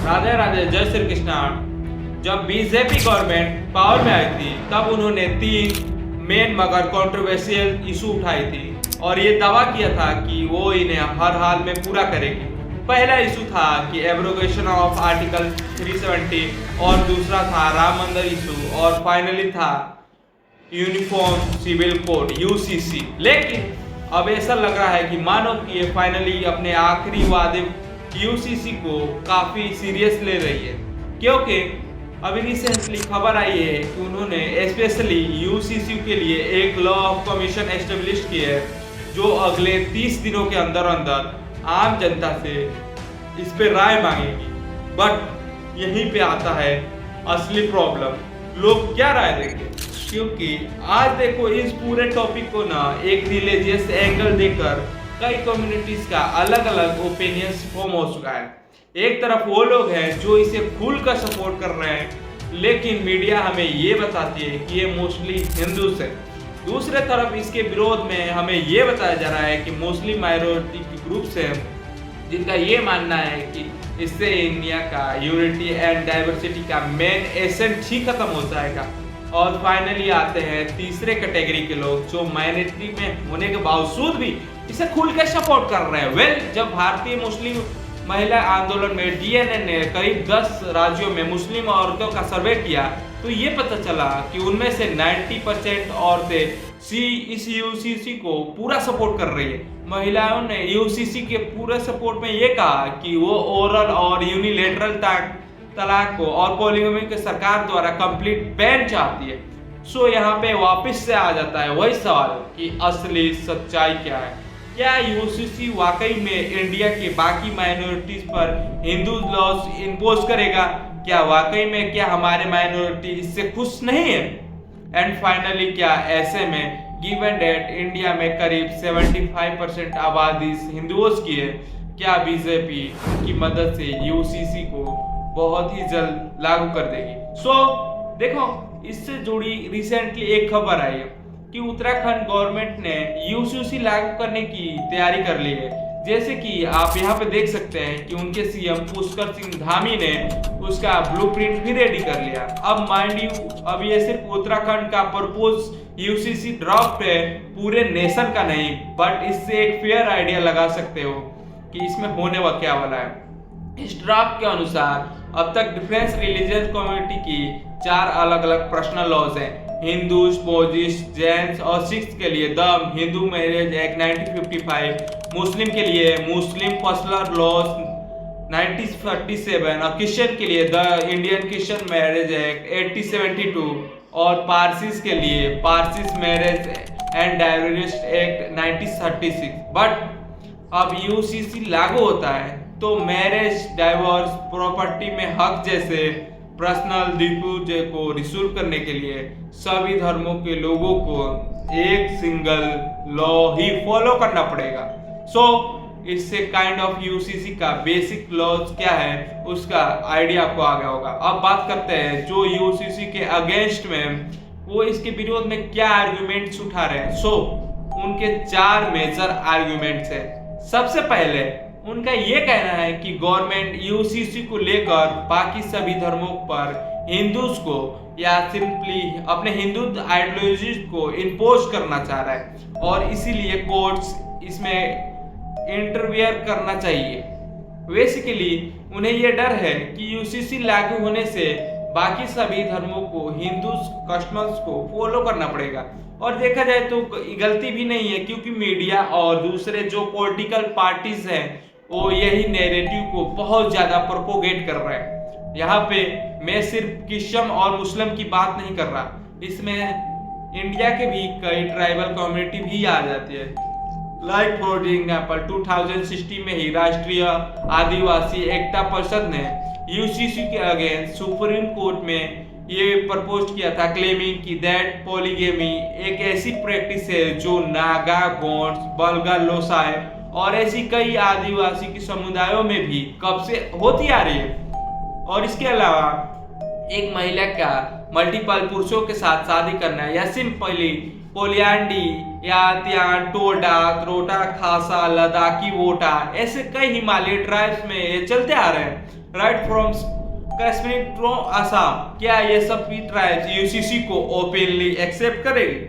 राधे राधे, जय श्री कृष्णा। जब BJP government power में आई थी तब उन्होंने 3 मेन मगर कंट्रोवर्शियल इशू उठाई थी और ये दावा किया था कि वो इन्हें हर हाल में पूरा करेगी। पहला इशू था कि एब्रोगेशन ऑफ आर्टिकल 370 और दूसरा था राम मंदिर इशू और फाइनली था यूनिफॉर्म सिविल कोड यूसीसी। लेकिन अब ऐसा लग रहा है कि मानो कि ये फाइनली अपने आखिरी वादे यूसीसी को काफी सीरियस ले रही है, क्योंकि अभी रिसेंटली खबर आई है कि उन्होंने स्पेशली यूसीसी के लिए एक लॉ ऑफ कमीशन एस्टेब्लिश की है जो अगले 30 दिनों के अंदर अंदर आम जनता से इस पे राय मांगेगी। बट यहीं पे आता है असली प्रॉब्लम, लोग क्या राय देंगे? क्योंकि आज देखो इस पूरे टॉपिक को ना एक रिलीजियस एंगल देकर कई कम्युनिटीज का अलग अलग ओपिनियंस फॉर्म हो चुका है। एक तरफ वो लोग हैं जो इसे खुलकर सपोर्ट कर रहे हैं, लेकिन मीडिया हमें ये बताती है कि ये मोस्टली हिंदूज है। दूसरे तरफ इसके विरोध में हमें ये बताया जा रहा है कि मुस्लिम माइनॉरिटी के ग्रुप्स हैं जिनका ये मानना है कि इससे इंडिया का यूनिटी एंड डाइवर्सिटी का मेन एसेंस ही खत्म हो जाएगा। और फाइनली आते हैं तीसरे कैटेगरी के लोग जो माइनॉरिटी में होने के बावजूद भी इसे खुलकर सपोर्ट कर रहे हैं। जब भारतीय मुस्लिम महिला आंदोलन में डीएनए ने करीब 10 राज्यों में मुस्लिम औरतों का सर्वे किया तो ये पता चला कि उनमें से 90% औरतें इस यूसीसी को पूरा सपोर्ट कर रही है। महिलाओं ने यूसीसी के पूरे सपोर्ट में ये कहा कि वो ओरल और यूनिलेटरल तलाक को और पॉलीगमी के सरकार द्वारा कंप्लीट बैन चाहती है। सो यहाँ पे वापस से आ जाता है वही सवाल कि असली सच्चाई क्या है। क्या यूसीसी वाकई में इंडिया के बाकी माइनॉरिटीज पर हिंदू लॉज इम्पोज करेगा? क्या वाकई में क्या हमारे माइनॉरिटी इससे खुश नहीं है? एंड फाइनली क्या ऐसे में गिवन डेट इंडिया में करीब 75% आबादी हिंदुओं की है, क्या बीजेपी की मदद से यूसीसी को बहुत ही जल्द लागू कर देगी? देखो इससे जुड़ी रिसेंटली एक खबर आई है कि उत्तराखंड गवर्नमेंट ने यूसीसी लागू करने की तैयारी कर ली है। जैसे कि आप यहाँ पे देख सकते हैं कि उनके सीएम पुष्कर सिंह धामी ने उसका ब्लूप्रिंट भी रेडी कर लिया। अब माइंड यू, अब ये सिर्फ उत्तराखंड का प्रपोज यूसीसी ड्राफ्ट है, पूरे नेशन का नहीं, बट इससे एक फेयर आइडिया लगा सकते हो कि इसमें होने क्या वाला है। इस ड्राफ्ट के अनुसार अब तक डिफरेंस रिलीजियस कम्युनिटी की 4 अलग अलग पर्सनल लॉज हैं। हिंदूज, बौद्धिस्ट, जैन और सिख्स के लिए द हिंदू मैरिज एक्ट 1955, मुस्लिम के लिए मुस्लिम पर्सनल लॉज 1947 और क्रिश्चियन के लिए the Indian Christian marriage act 1872 और पारसीस के लिए Parsis marriage and divorce act 1936। But अब यूसीसी लागू होता है तो मैरिज, डाइवोर्स, प्रॉपर्टी में हक जैसे पर्सनल डिस्प्यूट को रिजोल्व करने के लिए सभी धर्मों के लोगों को एक सिंगल लॉ ही फॉलो करना पड़ेगा। इससे काइंड ऑफ यूसीसी का बेसिक लॉज क्या है उसका आइडिया आपको आ गया होगा। अब बात करते हैं जो यूसीसी के अगेंस्ट में वो इसके विरोध में क्या आर्गुमेंट्स उठा रहे हैं। उनके 4 मेजर आर्गुमेंट्स हैं। सबसे पहले उनका ये कहना है कि गवर्नमेंट यूसीसी को लेकर बाकी सभी धर्मों पर हिंदूज को या सिंपली अपने हिंदू आइडियोलॉजीज को इम्पोज करना चाह रहा है और इसीलिए कोर्ट्स इसमें इंटरवियर करना चाहिए। बेसिकली उन्हें यह डर है कि यूसीसी लागू होने से बाकी सभी धर्मों को हिंदू कस्टम्स को फॉलो करना पड़ेगा। और देखा जाए तो गलती भी नहीं है, क्योंकि मीडिया और दूसरे जो पॉलिटिकल पार्टीज हैं वो यही नैरेटिव को बहुत ज्यादा प्रोपोगेट कर रहे हैं। यहाँ पे मैं सिर्फ क्रिश्चियन और मुस्लिम की बात नहीं कर रहा, इसमें इंडिया के भी कई ट्राइबल कम्युनिटी भी आ जाती है। लाइक फॉर एग्जाम्पल 2016 में ही राष्ट्रीय आदिवासी एकता परिषद ने यूसीसी के अगेंस्ट सुप्रीम कोर्ट में ये प्रपोज किया था, क्लेमिंग की दैट पॉलीगेमी एक ऐसी प्रैक्टिस है जो नागा, गोंड्स, बलगा, लोसाई और ऐसी कई आदिवासी के समुदायों में भी कब से होती आ रही है। और इसके अलावा एक महिला का मल्टीपल पुरुषों के साथ शादी करना या सिंपली पोलियांडी या त्यान, टोडा, त्रोटा, खासा, लद्दाखी, वोटा ऐसे कई हिमालय ट्राइब्स में ये चलते आ रहे हैं। Right from Kashmir to Assam, क्या ये सब भी ट्राइब्स यूसीसी को ओपनली एक्सेप्ट करेगी?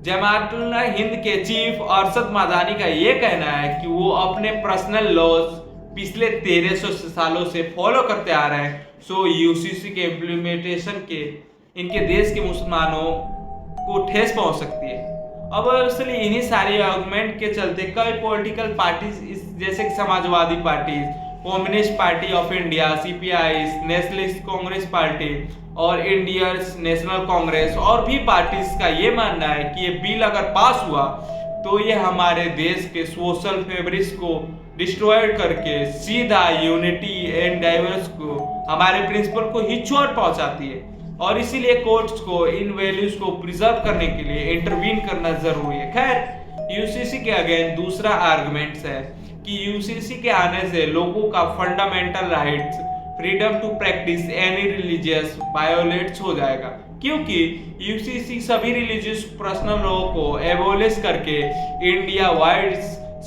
जमातुल हिंद के चीफ अरशद मदानी का ये कहना है कि वो अपने पर्सनल लॉज पिछले 1300 सालों से फॉलो करते आ रहे हैं, सो यूसीसी के इम्प्लीमेंटेशन के इनके देश के मुसलमानों को ठेस पहुंच सकती है। अब इसलिए इन्हीं सारे आर्गुमेंट के चलते कई पॉलिटिकल पार्टीज जैसे कि Samajwadi party, communist party of India CPI, nationalist Congress party और इंडियन नेशनल कांग्रेस और भी पार्टीज का ये मानना है कि ये बिल अगर पास हुआ तो ये हमारे देश के सोशल फैब्रिक्स को डिस्ट्रॉय करके सीधा यूनिटी एंड डाइवर्स को, हमारे प्रिंसिपल को ही चोट पहुंचाती है और इसीलिए कोर्ट्स को इन वैल्यूज को प्रिजर्व करने के लिए इंटरवीन करना जरूरी है। खैर यूसीसी के अगेन दूसरा आर्गुमेंट्स है कि यूसीसी के आने से लोगों का fundamental rights freedom to practise any religious violates हो जाएगा, क्योंकि यूसीसी सभी रिलीजियस पर्सनल लॉ को एबोलिश करके इंडिया वाइड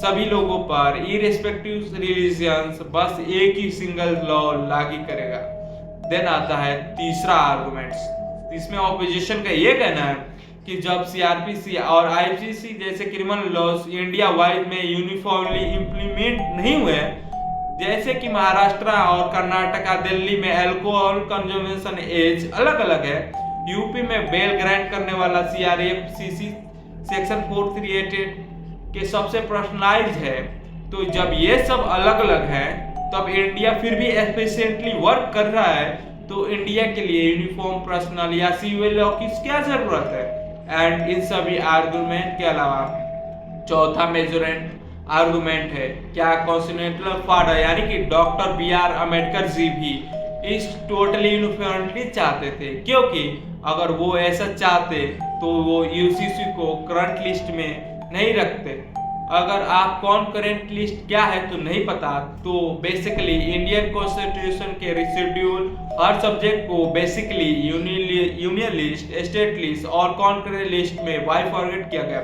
सभी लोगों पर इरेस्पेक्टिव रिलीजियंस बस एक ही सिंगल लॉ लागू करेगा। देन आता है तीसरा आर्गुमेंट्स, इसमें ऑपोजिशन का ये कहना है कि जब सीआरपीसी और आईपीसी जैसे क्रिमिनल लॉज इंडिया वाइड में यूनिफॉर्मली इंप्लीमेंट नहीं हुए, जैसे कि महाराष्ट्र और कर्नाटका, दिल्ली में अल्कोहल कंजम्पशन एज अलग अलग है, यूपी में बेल ग्रांट करने वाला सीआरपीसी सेक्शन 438 के सबसे पर्सनलाइज है, तो जब ये सब अलग अलग है तब इंडिया फिर भी एफिशिएंटली वर्क कर रहा है, तो इंडिया के लिए यूनिफॉर्म पर्सनल या सिविल लॉ की क्या जरूरत है? एंड इन सभी आर्गुमेंट के अलावा चौथा मेजोरेंट आर्गुमेंट है, क्या कॉन्स्टिट्यूशनल फादर यानी कि डॉक्टर बी.आर. अम्बेडकर जी भी इस टोटली यूनिफॉर्मिटी चाहते थे, क्योंकि अगर वो ऐसा चाहते तो वो यूसीसी को करंट लिस्ट में नहीं रखते। अगर आप कौन करंट लिस्ट क्या है तो नहीं पता, तो बेसिकली इंडियन कॉन्स्टिट्यूशन के शेड्यूल हर सब्जेक्ट को basically union list, state list और कॉन्करेंट लिस्ट में बाइफॉर्केट किया गया।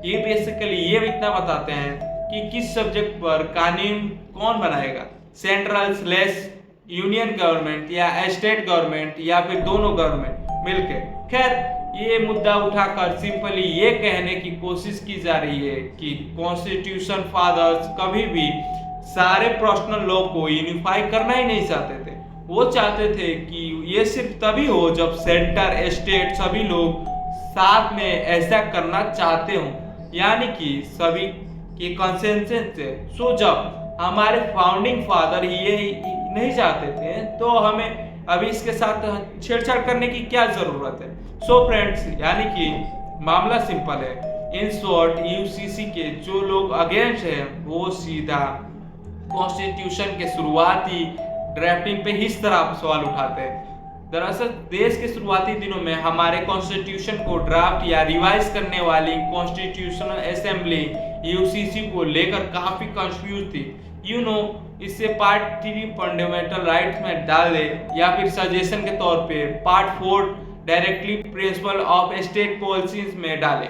ये बेसिकली ये इतना बताते हैं कि किस सब्जेक्ट पर कानून कौन बनाएगा, सेंट्रल स्लेस यूनियन गवर्नमेंट या स्टेट गवर्नमेंट या फिर दोनों गवर्नमेंट मिलके। खैर ये मुद्दा उठाकर सिंपली ये कहने की कोशिश की जा रही है कि कॉन्स्टिट्यूशन फादर्स कभी भी सारे पर्सनल लॉ को यूनिफाई करना ही नहीं चाहते थे। वो चाहते थे कि ये सिर्फ तभी हो जब सेंटर स्टेट सभी लोग साथ में ऐसा करना चाहते हो, यानी कि सभी के कंसेंसस से। सो जब हमारे फाउंडिंग फादर ये नहीं चाहते थे तो हमें अभी इसके साथ छेड़छाड़ करने की क्या जरूरत है? सो फ्रेंड्स, यानी कि मामला सिंपल है। इन शॉर्ट यूसीसी के जो लोग अगेंस्ट हैं वो सीधा कॉन्स्टिट्यूशन के शुरुआती ड्राफ्टिंग पे इस तरह सवाल उठाते हैं। दरअसल देश के शुरुआती दिनों में हमारे कॉन्स्टिट्यूशन को ड्राफ्ट या रिवाइज करने वाली कॉन्स्टिट्यूशनल असेंबली यूसीसी को लेकर काफी कंफ्यूज थी। इससे पार्ट 3 फंडामेंटल राइट्स में डाल दे या फिर सजेशन के तौर पे part 4 directly principle of state policies में डाले।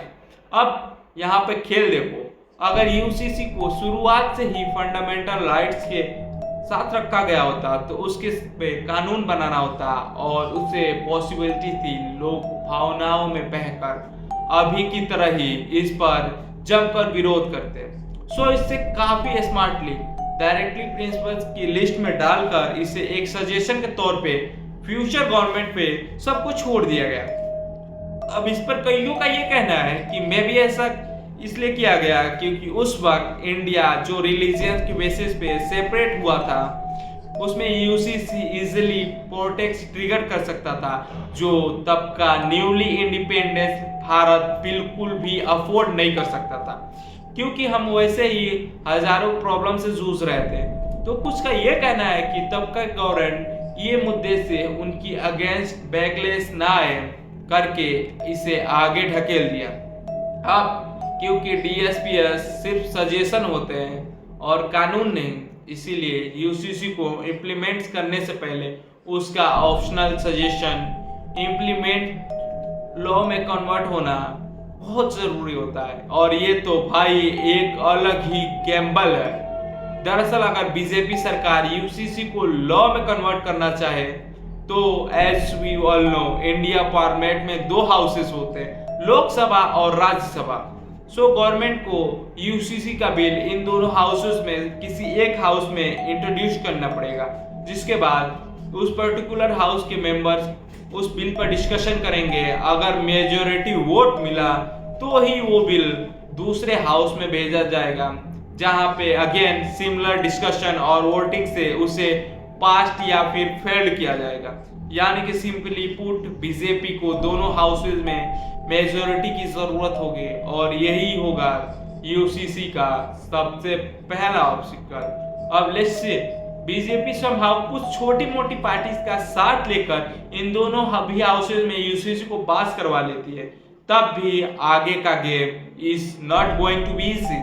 अब यहाँ पे खेल देखो, अगर यूसीसी को शुरुआत से ही फंडामेंटल राइट्स के साथ रखा गया होता तो उसके पे कानून बनाना होता और उससे पॉसिबिलिटी थी लोग भावनाओं में बहकर अभी की तरह ही इस पर जमकर विरोध करते। सो इससे काफी स्मार्टली डायरेक्टली प्रिंसिपल्स की लिस्ट में डालकर इसे एक सजेशन के तौर पे फ्यूचर गवर्नमेंट पे सब कुछ छोड़ दिया गया। अब इस पर कईयों का ये कहना है कि मे भी ऐसा इसलिए किया गया क्योंकि उस वक्त इंडिया जो रिलीजियन के बेसिस पे सेपरेट हुआ था उसमें यूसीसी इजीली प्रोटेक्ट ट्रिगर कर सकता था, जो तब का न्यूली इंडिपेंडेंस भारत बिल्कुल भी अफोर्ड नहीं कर सकता था, क्योंकि हम वैसे ही हजारों प्रॉब्लम से जूझ रहे थे। तो कुछ का ये कहना है कि तब का गवर्नमेंट ये मुद्दे से उनकी अगेंस्ट बैकलेस ना आए करके इसे आगे ढकेल दिया। अब क्योंकि डीएसपीएस सिर्फ सजेशन होते हैं और कानून नहीं, इसीलिए यूसीसी को इम्प्लीमेंट करने से पहले उसका ऑप्शनल सजेशन इम्प्लीमेंट लॉ में कन्वर्ट होना बहुत जरूरी होता है। और ये तो भाई एक अलग ही गैम्बल है। दरअसल अगर बीजेपी सरकार यूसीसी को लॉ में कन्वर्ट करना चाहे तो as we all know India parliament में दो हाउसेस होते हैं, लोकसभा और राज्यसभा। सो गवर्नमेंट को यूसीसी का बिल इन दोनों हाउसेस में किसी एक हाउस में इंट्रोड्यूस करना पड़ेगा, जिसके बाद उस पर्टिकुलर हाउस के मेंबर्स उस बिल पर डिस्कशन करेंगे। अगर मेजॉरिटी वोट मिला तो ही वो बिल दूसरे हाउस में भेजा जाएगा, जहां पे अगेन सिमिलर डिस्कशन और वोटिंग से उसे पास्ट या फिर फेल्ड किया जाएगा। यानी कि सिंपली पुट बीजेपी को दोनों हाउसेज में मेजॉरिटी की जरूरत होगी और यही होगा यूसीसी का सबसे पहला ऑब्स्टिकल। अब लेट्स से बीजेपी समहाउ कुछ छोटी मोटी पार्टीज का साथ लेकर इन दोनों भी हाउसेज में यूसीसी को पास करवा लेती है, तब भी आगे का game is not going to be easy.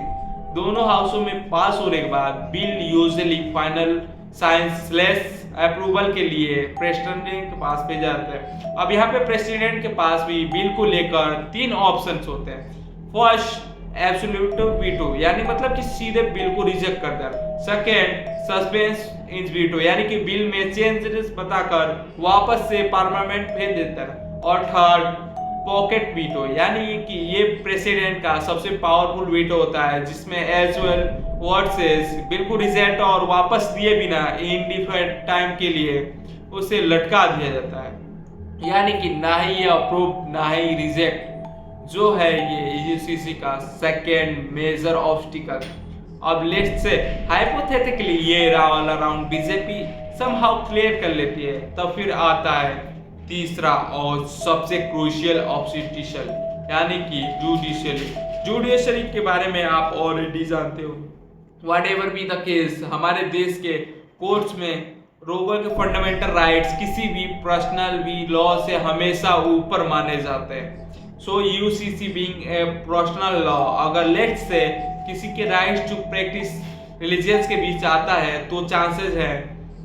दोनों हाउसों में पास होने के बाद bill usually final science approval के लिए प्रेसिडेंट के पास भेजा जाता है। अब यहाँ पे प्रेसिडेंट के पास भी बिल को लेकर तीन ऑप्शंस होते हैं। फर्स्ट एब्सोल्यूट वीटो, यानी मतलब कि सीधे बिल को रिजेक्ट कर देना। सेकेंड सस्पेंस इन वीटो, यानी कि बिल में चेंजेस बताकर वापस से पार्लियामेंट भेज देता है। और थर्ड पॉकेट वीटो, यानी कि ये प्रेसिडेंट का सबसे पावरफुल वीटो होता है, जिसमें एज वेल वर्सेस बिल को रिजेक्ट और वापस दिए बिना इंडिफरेंट टाइम के लिए उसे लटका दिया जाता है। यानी कि ना ही ये अप्रूव ना ही रिजेक्ट जो है ये यूसीसी का सेकेंड मेजर ऑब्स्टिकल। अब लेट्स से हाइपोथेटिकली ये वाला राउंड बीजेपी समहाउ क्लियर कर लेती है, तब फिर आता है तीसरा और सबसे क्रूशियल ऑब्स्टिकल, यानी कि जुडिशरी के बारे में आप ऑलरेडी जानते हो। व्हाटएवर बी द केस, हमारे देश के कोर्ट्स में लोगों के फंडामेंटल राइट्स किसी भी पर्सनल भी लॉ से हमेशा ऊपर माने जाते हैं। So UCC being a personal law, अगर लेट्स से किसी के राइट्स टू प्रैक्टिस रिलीजियंस के बीच आता है तो चांसेस है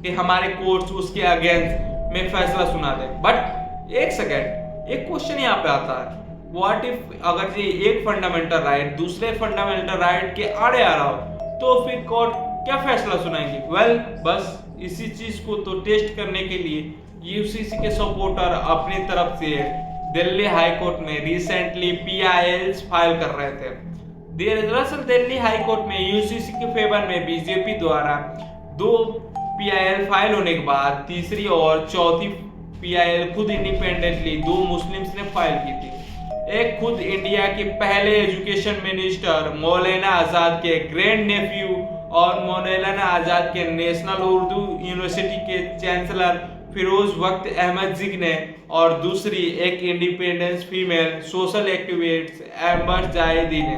कि हमारे कोर्ट्स उसके अगेंस्ट में फैसला सुना दे। बट एक सेकेंड, एक क्वेश्चन यहाँ पे आता है, व्हाट इफ अगर ये एक फंडामेंटल राइट दूसरे फंडामेंटल राइट के आड़े आ रहा हो, तो फिर कोर्ट क्या फैसला सुनाएंगे? वेल, बस इसी चीज को तो टेस्ट करने के लिए यूसीसी के सपोर्टर अपनी तरफ से दिल्ली हाई कोर्ट में रिसेंटली पीआईएल्स फाइल कर रहे थे। दरअसल दिल्ली हाई कोर्ट में यूसीसी के फेवर में बीजेपी द्वारा 2 पीआईएल फाइल होने के बाद तीसरी और चौथी पीआईएल खुद इंडिपेंडेंटली 2 मुस्लिम्स ने फाइल की थी। एक खुद इंडिया के पहले एजुकेशन मिनिस्टर मौलाना आजाद के ग्रैंड नेफ्यू और मौलाना आजाद के नेशनल उर्दू यूनिवर्सिटी के चांसलर फिरोज वक्त अहमद जिग ने, और दूसरी एक independent female social activist Amber Zaidi ने।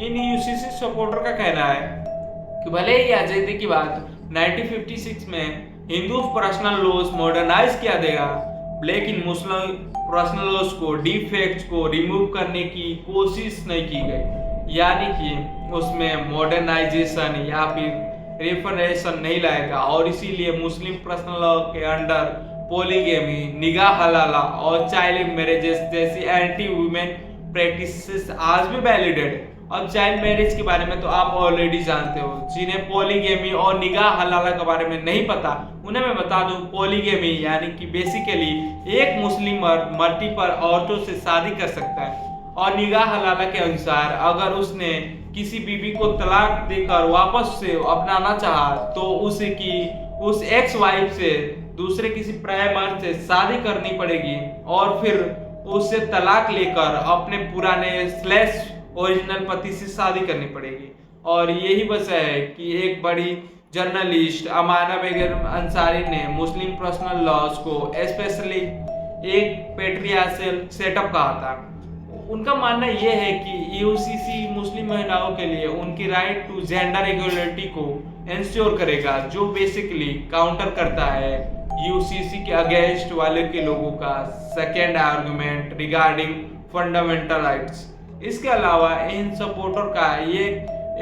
इन यूसीसी सपोर्टर का कहना है कि भले ही आजादी की बात 1956 में हिंदू पर्सनल लॉज मॉडर्नाइज किया देगा, लेकिन मुस्लिम पर्सनल लॉज को डिफेक्ट्स को रिमूव करने की कोशिश नहीं की गई। यानी कि उसमें मॉडर्नाइजेशन या फिर रेफरेशन नहीं लाएगा, और इसीलिए मुस्लिम पर्सनल लॉ के अंडर पॉलीगैमी, निगाह हलाला और चाइल्ड मैरिजेस जैसी एंटी वुमेन प्रैक्टिसेस आज भी वैलिडेड है। अब चाइल्ड मैरिज के बारे में तो आप ऑलरेडी जानते हो। जिन्हें पॉलीगैमी और निगाह हलाला के बारे में नहीं पता, उन्हें मैं बता दूं, पॉलीगैमी यानी कि बेसिकली एक मुस्लिम मर्द मल्टीपल औरतों से शादी कर सकता है, और निगाह हलाला के अनुसार अगर उसने किसी बीवी को तलाक देकर वापस से अपनाना चाहा तो उस एक्स वाइफ से दूसरे किसी पराये मर्द से शादी करनी पड़ेगी, और फिर उससे तलाक लेकर अपने पुराने स्लैश ओरिजिनल पति से शादी करनी पड़ेगी। और यही वजह है कि एक बड़ी जर्नलिस्ट अमाना बेगम अंसारी ने मुस्लिम पर्सनल लॉज को स्पेशली एक पेट्रियार्कल सेटअप कहा था। उनका मानना यह है कि यूसीसी मुस्लिम महिलाओं के लिए उनकी राइट टू जेंडर इक्वलिटी को इंश्योर करेगा, जो बेसिकली काउंटर करता है यूसीसी के अगेंस्ट वाले के लोगों का second argument regarding fundamental rights. इसके अलावा इन सपोर्टर का ये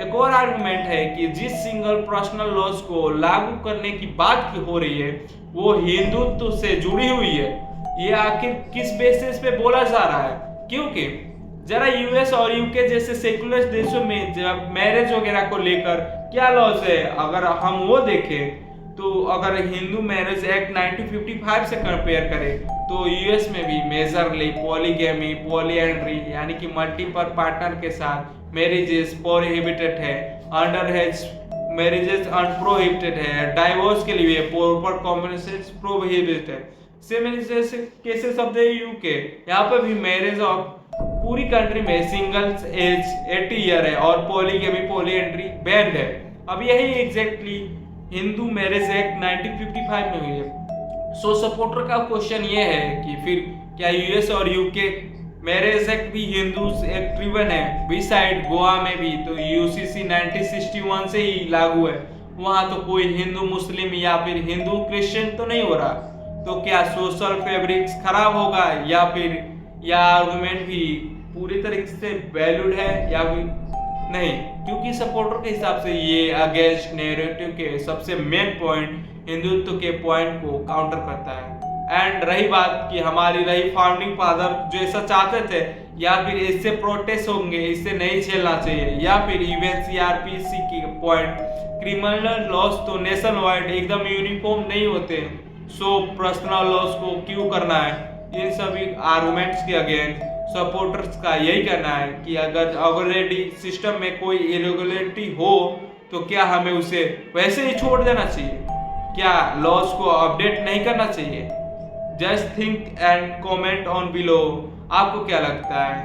एक और आर्गुमेंट है कि जिस सिंगल पर्सनल लॉज को लागू करने की बात हो रही है वो हिंदुत्व से जुड़ी हुई है। ये आखिर किस बेसिस पे बोला जा रहा है? क्योंकि जरा यूएस और यूके जैसे सेकुलर देशों में जब मैरिज वगैरह को लेकर क्या लॉज है, अगर हम वो देखें तो अगर हिंदू मैरिज एक्ट 1955 से कंपेयर करें तो यूएस में भी मेजरली पॉलीगैमी, पॉलीएंड्री यानी कि मल्टीपल पार्टनर के साथ मैरिजेस प्रोहिबिटेड है, अंडरएज मैरिजेस अनप्रोहिबिटेड है, डाइवोर्स के लिए प्रॉपर कॉम्पेंसेशन प्रोहिबिटेड है। Same cases of the UK, यहाँ पर भी मैरिज ऑफ पूरी कंट्री में सिंगल एज 80 ईयर है और पॉलीगैमी, पॉलीएंड्री बैंड है। अब यही एग्जैक्टली हिंदू मैरिज एक्ट 1955 में हुई है। सो सपोर्टर का क्वेश्चन ये है कि फिर क्या यूएस और यूके मैरिज एक्ट भी हिंदू एक्ट ड्रिवन है? बी साइड गोवा में भी तो यूसीसी 1961 से ही लागू है, वहां तो कोई हिंदू मुस्लिम या फिर हिंदू क्रिश्चियन तो नहीं हो रहा। तो क्या सोशल फैब्रिक्स खराब होगा या फिर यह आर्गुमेंट भी पूरी तरीके से वैलिड है या फिर नहीं? क्योंकि सपोर्टर के हिसाब से ये अगेंस्ट नैरेटिव के सबसे मेन पॉइंट हिंदुत्व के पॉइंट को काउंटर करता है। एंड रही बात कि रही फाउंडिंग फादर जो ऐसा चाहते थे या फिर इससे प्रोटेस्ट होंगे, इससे नहीं झेलना चाहिए, या फिर इवन सीआरपीसी की पॉइंट क्रिमिनल लॉज तो नेशन वाइड एकदम यूनिफॉर्म नहीं होते, सो पर्सनल लॉज को क्यों करना है? इन सभी आर्गुमेंट्स के अगेंस्ट सपोर्टर्स का यही कहना है कि अगर ऑलरेडी सिस्टम में कोई इरेगुलरिटी हो तो क्या हमें उसे वैसे ही छोड़ देना चाहिए? क्या लॉज को अपडेट नहीं करना चाहिए? Just think and comment on below. आपको क्या लगता है?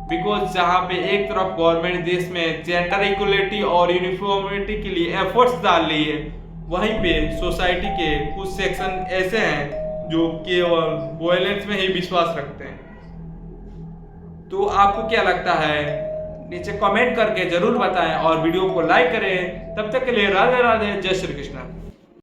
बिकॉज जहाँ पे एक तरफ गवर्नमेंट देश में जेंडर इक्वलिटी और यूनिफॉर्मिटी के लिए एफर्ट्स डाल रही है, वहीं पे सोसाइटी के कुछ सेक्शन ऐसे हैं जो केवल वायलेंस में ही विश्वास रखते हैं। तो आपको क्या लगता है? नीचे कमेंट करके जरूर बताएं और वीडियो को लाइक करें। तब तक के लिए राधे राधे, जय श्री कृष्ण।